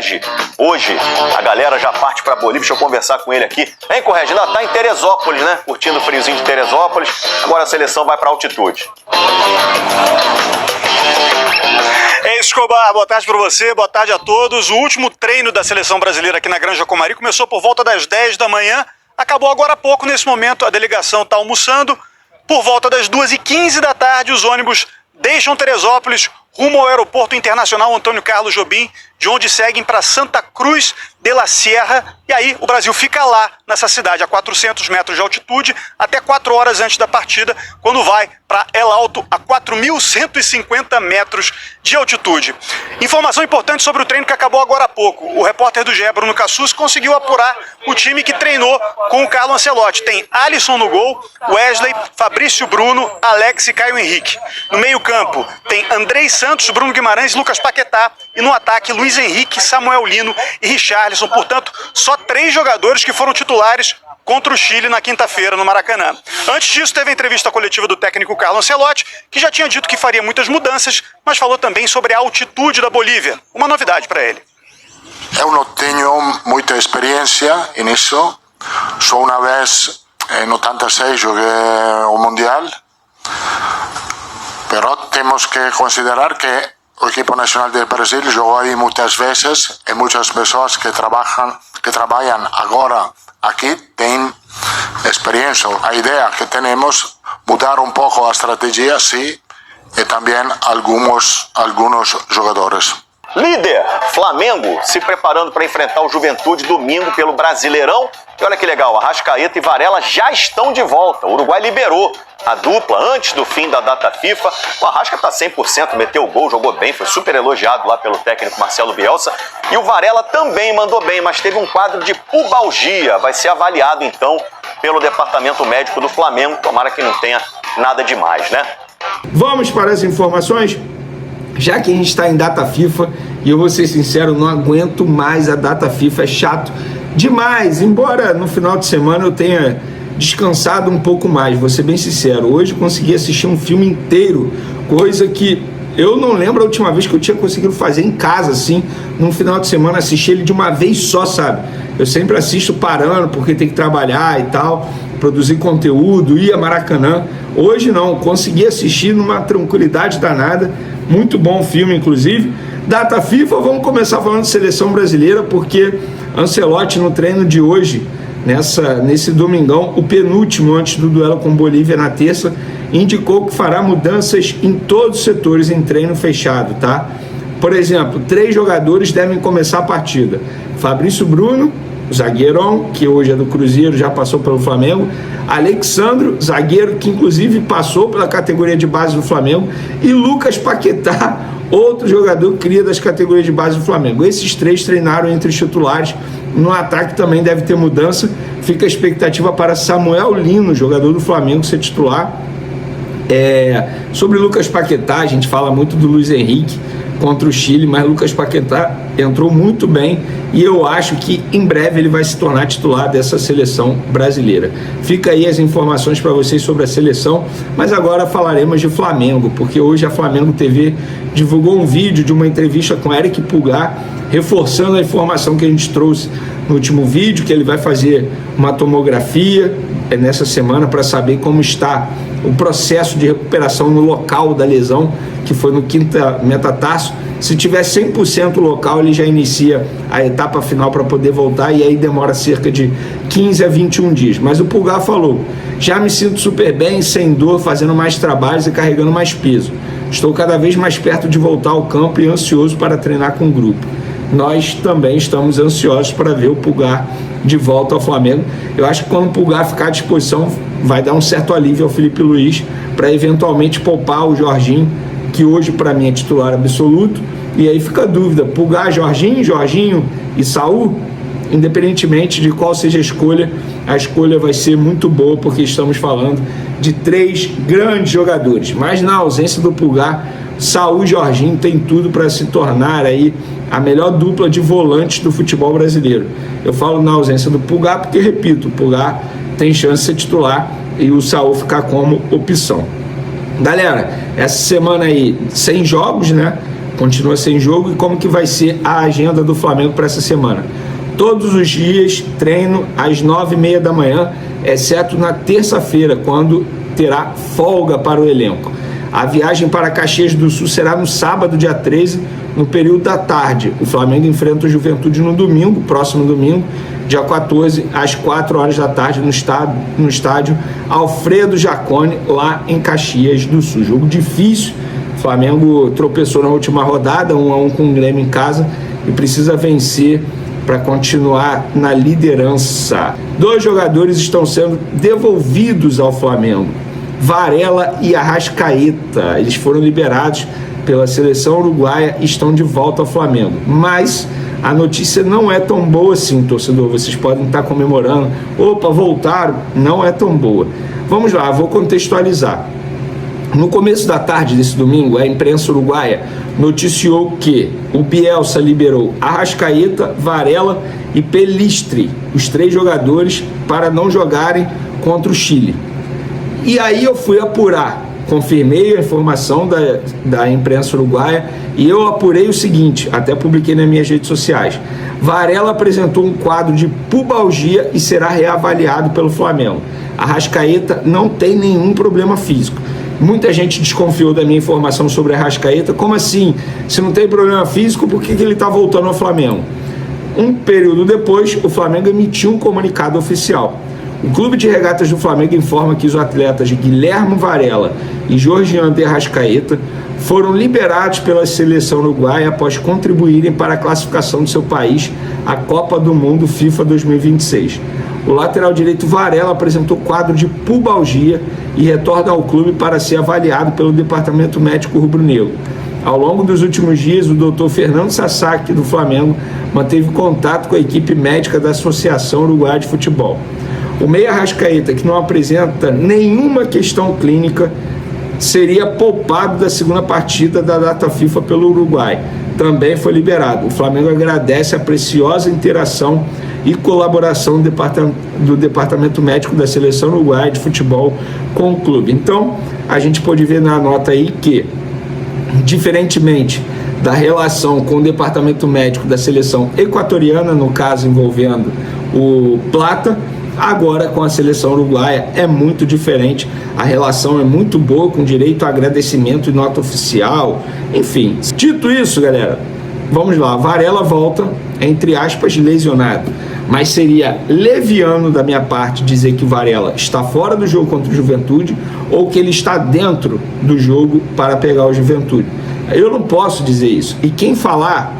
Correge. Hoje, a galera já parte para Bolívia. Deixa eu conversar com ele aqui. Hein, Correge? Ainda tá em Teresópolis, né? Curtindo o friozinho de Teresópolis. Agora a seleção vai para altitude. Escobar, boa tarde para você, boa tarde a todos. O último treino da seleção brasileira aqui na Granja Comari começou por volta das 10 da manhã. Acabou agora há pouco. Nesse momento, a delegação está almoçando. Por volta das 2h15 da tarde, os ônibus deixam Teresópolis rumo ao Aeroporto Internacional Antônio Carlos Jobim, de onde seguem para Santa Cruz de la Sierra. E aí o Brasil fica lá, nessa cidade, a 400 metros de altitude, até 4 horas antes da partida, quando vai para El Alto, a 4.150 metros de altitude. Informação importante sobre o treino que acabou agora há pouco. O repórter do GE, Bruno Cassus, conseguiu apurar o time que treinou com o Carlo Ancelotti. Tem Alisson no gol, Wesley, Fabrício Bruno, Alex e Caio Henrique. No meio-campo tem Andrei Santos, Bruno Guimarães, Lucas Paquetá. E no ataque, Luiz Henrique, Samuel Lino e Richarlison. Portanto, só 3 jogadores que foram titulares contra o Chile na quinta-feira no Maracanã. Antes disso, teve a entrevista coletiva do técnico Carlo Ancelotti, que já tinha dito que faria muitas mudanças, mas falou também sobre a altitude da Bolívia. Uma novidade para ele. Eu não tenho muita experiência nisso. Só uma vez, no 86, joguei o Mundial. Pero temos que considerar que o equipo nacional de Brasil jogou aí muitas vezes e muitas pessoas que trabalham agora aqui têm experiência. A ideia que temos mudar um pouco a estratégia, sim, e também alguns jogadores. Líder, Flamengo se preparando para enfrentar o Juventude domingo pelo Brasileirão. E olha que legal, Arrascaeta e Varela já estão de volta. O Uruguai liberou a dupla antes do fim da data FIFA. O Arrasca tá 100%, meteu o gol, jogou bem, foi super elogiado lá pelo técnico Marcelo Bielsa. E o Varela também mandou bem, mas teve um quadro de pubalgia. Vai ser avaliado então pelo departamento médico do Flamengo. Tomara que não tenha nada demais, né? Vamos para as informações? Já que a gente está em data FIFA, e eu vou ser sincero, não aguento mais a data FIFA, é chato demais. Embora no final de semana eu tenha descansado um pouco mais, vou ser bem sincero. Hoje consegui assistir um filme inteiro, coisa que eu não lembro a última vez que eu tinha conseguido fazer em casa, assim, num final de semana, assistir ele de uma vez só, sabe? Eu sempre assisto parando, porque tem que trabalhar e tal, produzir conteúdo, ir a Maracanã. Hoje não, consegui assistir numa tranquilidade danada, muito bom o filme, inclusive. Data FIFA, vamos começar falando de seleção brasileira, porque Ancelotti no treino de hoje, nesse domingão, o penúltimo antes do duelo com Bolívia na terça, indicou que fará mudanças em todos os setores em treino fechado, tá? Por exemplo, 3 jogadores devem começar a partida. Fabrício Bruno, zagueirão, que hoje é do Cruzeiro, já passou pelo Flamengo. Alexandro, zagueiro, que inclusive passou pela categoria de base do Flamengo. E Lucas Paquetá, outro jogador cria das categorias de base do Flamengo. Esses 3 treinaram entre os titulares. No ataque também deve ter mudança. Fica a expectativa para Samuel Lino, jogador do Flamengo, ser titular. Sobre Lucas Paquetá, a gente fala muito do Luiz Henrique contra o Chile, mas Lucas Paquetá entrou muito bem e eu acho que em breve ele vai se tornar titular dessa seleção brasileira. Fica aí as informações para vocês sobre a seleção, mas agora falaremos de Flamengo, porque hoje a Flamengo TV divulgou um vídeo de uma entrevista com Eric Pulgar, reforçando a informação que a gente trouxe no último vídeo, que ele vai fazer uma tomografia nessa semana para saber como está o processo de recuperação no local da lesão, que foi no quinta metatarso. Se tiver 100% local, ele já inicia a etapa final para poder voltar, e aí demora cerca de 15 a 21 dias. Mas o Pulgar falou: já me sinto super bem, sem dor, fazendo mais trabalhos e carregando mais peso. Estou cada vez mais perto de voltar ao campo e ansioso para treinar com o grupo. Nós também estamos ansiosos para ver o Pulgar de volta ao Flamengo. Eu acho que quando o Pulgar ficar à disposição, vai dar um certo alívio ao Felipe Luiz para eventualmente poupar o Jorginho, que hoje para mim é titular absoluto. E aí fica a dúvida: Pulgar, Jorginho e Saul? Independentemente de qual seja a escolha vai ser muito boa, porque estamos falando de 3 grandes jogadores. Mas na ausência do Pulgar, Saul e Jorginho tem tudo para se tornar aí a melhor dupla de volantes do futebol brasileiro. Eu falo na ausência do Pulgar porque, repito, o Pulgar tem chance de ser titular e o Saul ficar como opção. Galera, essa semana aí, sem jogos, né? continua sem jogo e como que vai ser a agenda do Flamengo para essa semana. Todos os dias treino às 9h30 da manhã, exceto na terça-feira, quando terá folga para o elenco. A viagem para Caxias do Sul será no sábado, dia 13, no período da tarde. O Flamengo enfrenta o Juventude no domingo, próximo domingo, dia 14, às 4 horas da tarde, no estádio Alfredo Jaconi, lá em Caxias do Sul. Jogo difícil. O Flamengo tropeçou na última rodada, 1-1 com o Grêmio em casa, e precisa vencer para continuar na liderança. 2 jogadores estão sendo devolvidos ao Flamengo: Varela e Arrascaeta. Eles foram liberados pela seleção uruguaia e estão de volta ao Flamengo. Mas a notícia não é tão boa assim, torcedor. Vocês podem estar comemorando. Opa, voltaram. Não é tão boa. Vamos lá, vou contextualizar. No começo da tarde desse domingo, a imprensa uruguaia noticiou que o Bielsa liberou Arrascaeta, Varela e Pelistri, os 3 jogadores, para não jogarem contra o Chile. E aí eu fui apurar, confirmei a informação da imprensa uruguaia e eu apurei o seguinte, até publiquei nas minhas redes sociais: Varela apresentou um quadro de pubalgia e será reavaliado pelo Flamengo. Arrascaeta não tem nenhum problema físico. Muita gente desconfiou da minha informação sobre a Arrascaeta. Como assim? Se não tem problema físico, por que ele está voltando ao Flamengo? Um período depois, o Flamengo emitiu um comunicado oficial. O Clube de Regatas do Flamengo informa que os atletas Guilherme Varela e Georgian de Arrascaeta foram liberados pela seleção uruguaia após contribuírem para a classificação do seu país à Copa do Mundo FIFA 2026. O lateral direito Varela apresentou quadro de pubalgia e retorna ao clube para ser avaliado pelo departamento médico rubro-negro. Ao longo dos últimos dias, o Dr. Fernando Sasaki, do Flamengo, manteve contato com a equipe médica da Associação Uruguaia de Futebol. O meia Arrascaeta, que não apresenta nenhuma questão clínica, seria poupado da segunda partida da data FIFA pelo Uruguai. Também foi liberado. O Flamengo agradece a preciosa interação e colaboração do Departamento Médico da Seleção Uruguaia de Futebol com o clube. Então, a gente pode ver na nota aí que, diferentemente da relação com o Departamento Médico da Seleção Equatoriana, no caso envolvendo o Plata, agora com a seleção uruguaia é muito diferente. A relação é muito boa, com direito a agradecimento e nota oficial, enfim. Dito isso, galera, vamos lá. Varela volta, entre aspas, lesionado, mas seria leviano da minha parte dizer que o Varela está fora do jogo contra o Juventude ou que ele está dentro do jogo para pegar o Juventude. Eu não posso dizer isso, e quem falar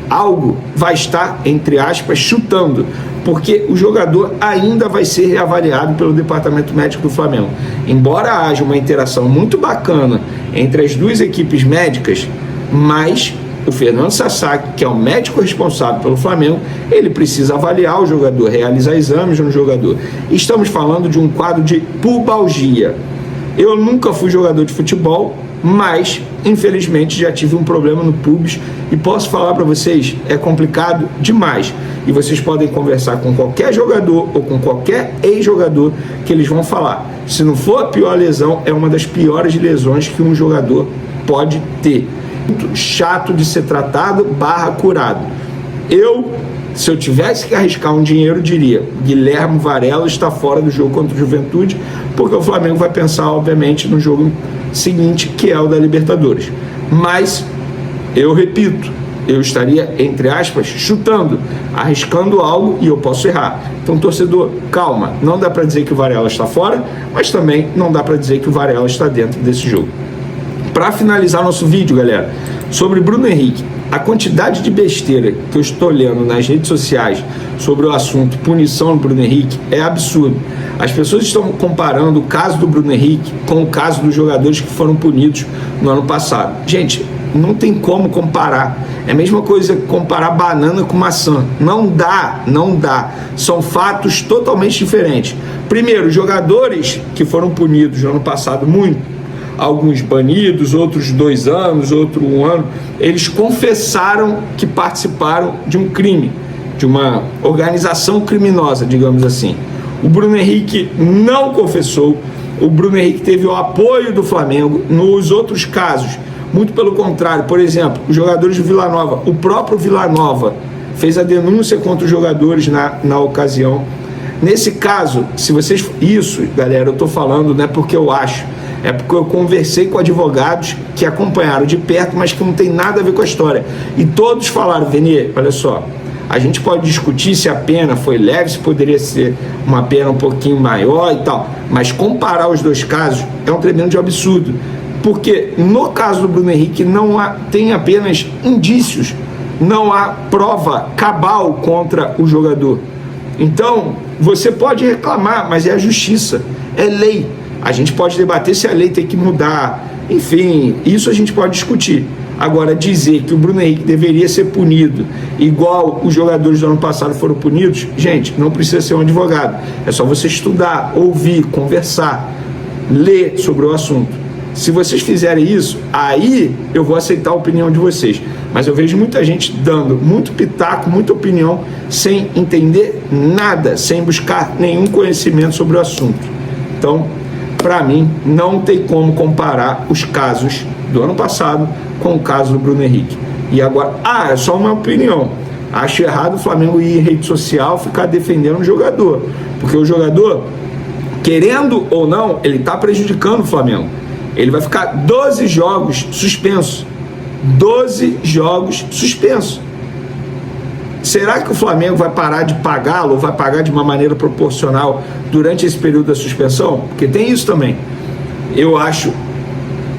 algo vai estar, entre aspas, chutando, porque o jogador ainda vai ser reavaliado pelo Departamento Médico do Flamengo. Embora haja uma interação muito bacana entre as 2 equipes médicas, mas o Fernando Sasaki, que é o médico responsável pelo Flamengo, ele precisa avaliar o jogador, realizar exames no jogador. Estamos falando de um quadro de pubalgia. Eu nunca fui jogador de futebol, mas infelizmente já tive um problema no pubis e posso falar para vocês, é complicado demais. E vocês podem conversar com qualquer jogador ou com qualquer ex-jogador que eles vão falar. Se não for a pior lesão, é uma das piores lesões que um jogador pode ter. Muito chato de ser tratado / curado. Se eu tivesse que arriscar um dinheiro, diria: Guilherme Varela está fora do jogo contra o Juventude, porque o Flamengo vai pensar, obviamente, no jogo seguinte, que é o da Libertadores. Mas, eu repito, eu estaria, entre aspas, chutando, arriscando algo, e eu posso errar. Então, torcedor, calma. Não dá para dizer que o Varela está fora, mas também não dá para dizer que o Varela está dentro desse jogo. Para finalizar nosso vídeo, galera, sobre Bruno Henrique, a quantidade de besteira que eu estou lendo nas redes sociais sobre o assunto punição do Bruno Henrique é absurdo. As pessoas estão comparando o caso do Bruno Henrique com o caso dos jogadores que foram punidos no ano passado. Gente, não tem como comparar. É a mesma coisa que comparar banana com maçã. Não dá. São fatos totalmente diferentes. Primeiro, os jogadores que foram punidos no ano passado, alguns banidos, outros 2 anos, outro 1 ano, eles confessaram que participaram de um crime, de uma organização criminosa, digamos assim. O Bruno Henrique não confessou. O Bruno Henrique teve o apoio do Flamengo. Nos outros casos, Muito pelo contrário. Por exemplo, os jogadores do Vila Nova, o próprio Vila Nova fez a denúncia contra os jogadores na ocasião. Nesse caso, se vocês... Isso, galera, eu estou falando não é porque eu acho, é porque eu conversei com advogados que acompanharam de perto, mas que não tem nada a ver com a história. E todos falaram, Vene, olha só, a gente pode discutir se a pena foi leve, se poderia ser uma pena um pouquinho maior e tal, mas comparar os dois casos é um tremendo absurdo. Porque no caso do Bruno Henrique tem apenas indícios, não há prova cabal contra o jogador. Então, você pode reclamar, mas é a justiça, é lei. A gente pode debater se a lei tem que mudar, enfim, isso a gente pode discutir. Agora, dizer que o Bruno Henrique deveria ser punido igual os jogadores do ano passado foram punidos, gente, não precisa ser um advogado. É só você estudar, ouvir, conversar, ler sobre o assunto. Se vocês fizerem isso, aí eu vou aceitar a opinião de vocês. Mas eu vejo muita gente dando muito pitaco, muita opinião, sem entender nada, sem buscar nenhum conhecimento sobre o assunto. Então, para mim, não tem como comparar os casos do ano passado com o caso do Bruno Henrique. E agora, é só uma opinião. Acho errado o Flamengo ir em rede social ficar defendendo o jogador. Porque o jogador, querendo ou não, ele está prejudicando o Flamengo. Ele vai ficar 12 jogos suspenso. 12 jogos suspenso. Será que o Flamengo vai parar de pagá-lo ou vai pagar de uma maneira proporcional durante esse período da suspensão? Porque tem isso também. Eu acho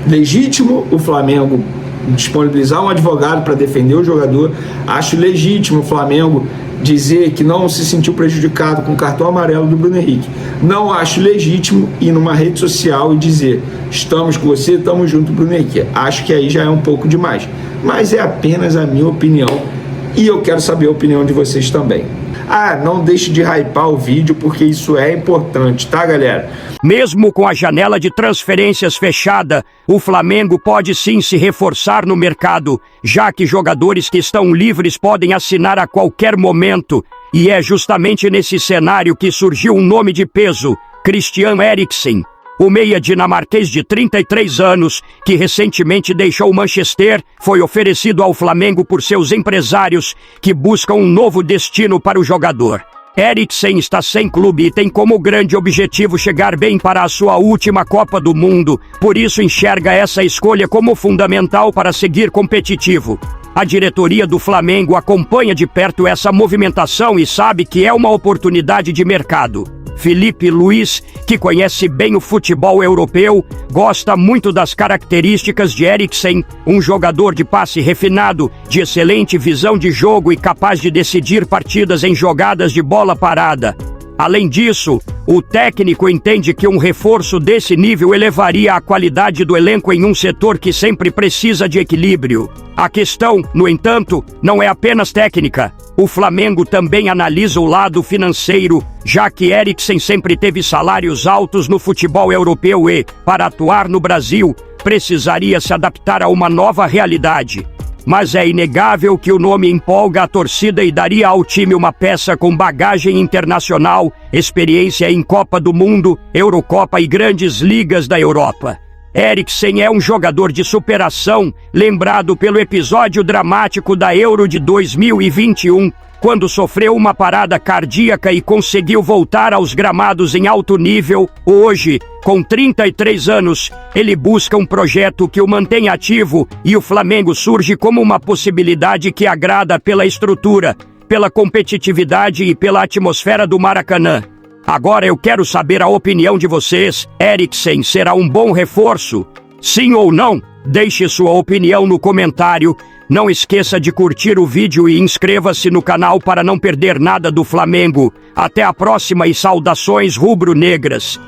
legítimo o Flamengo disponibilizar um advogado para defender o jogador. Acho legítimo o Flamengo dizer que não se sentiu prejudicado com o cartão amarelo do Bruno Henrique. Não acho legítimo ir numa rede social e dizer estamos com você, estamos junto, Bruno Henrique. Acho que aí já é um pouco demais. Mas é apenas a minha opinião e eu quero saber a opinião de vocês também. Não deixe de hypar o vídeo porque isso é importante, tá, galera? Mesmo com a janela de transferências fechada, o Flamengo pode sim se reforçar no mercado, já que jogadores que estão livres podem assinar a qualquer momento. E é justamente nesse cenário que surgiu um nome de peso, Christian Eriksen. O meia dinamarquês de 33 anos, que recentemente deixou o Manchester, foi oferecido ao Flamengo por seus empresários, que buscam um novo destino para o jogador. Eriksen está sem clube e tem como grande objetivo chegar bem para a sua última Copa do Mundo, por isso enxerga essa escolha como fundamental para seguir competitivo. A diretoria do Flamengo acompanha de perto essa movimentação e sabe que é uma oportunidade de mercado. Felipe Luiz, que conhece bem o futebol europeu, gosta muito das características de Eriksen, um jogador de passe refinado, de excelente visão de jogo e capaz de decidir partidas em jogadas de bola parada. Além disso, o técnico entende que um reforço desse nível elevaria a qualidade do elenco em um setor que sempre precisa de equilíbrio. A questão, no entanto, não é apenas técnica. O Flamengo também analisa o lado financeiro, já que Eriksen sempre teve salários altos no futebol europeu e, para atuar no Brasil, precisaria se adaptar a uma nova realidade. Mas é inegável que o nome empolga a torcida e daria ao time uma peça com bagagem internacional, experiência em Copa do Mundo, Eurocopa e grandes ligas da Europa. Eriksen é um jogador de superação, lembrado pelo episódio dramático da Euro de 2021, quando sofreu uma parada cardíaca e conseguiu voltar aos gramados em alto nível. Hoje, com 33 anos, ele busca um projeto que o mantém ativo e o Flamengo surge como uma possibilidade que agrada pela estrutura, pela competitividade e pela atmosfera do Maracanã. Agora eu quero saber a opinião de vocês. Eriksen será um bom reforço? Sim ou não? Deixe sua opinião no comentário. Não esqueça de curtir o vídeo e inscreva-se no canal para não perder nada do Flamengo. Até a próxima e saudações rubro-negras.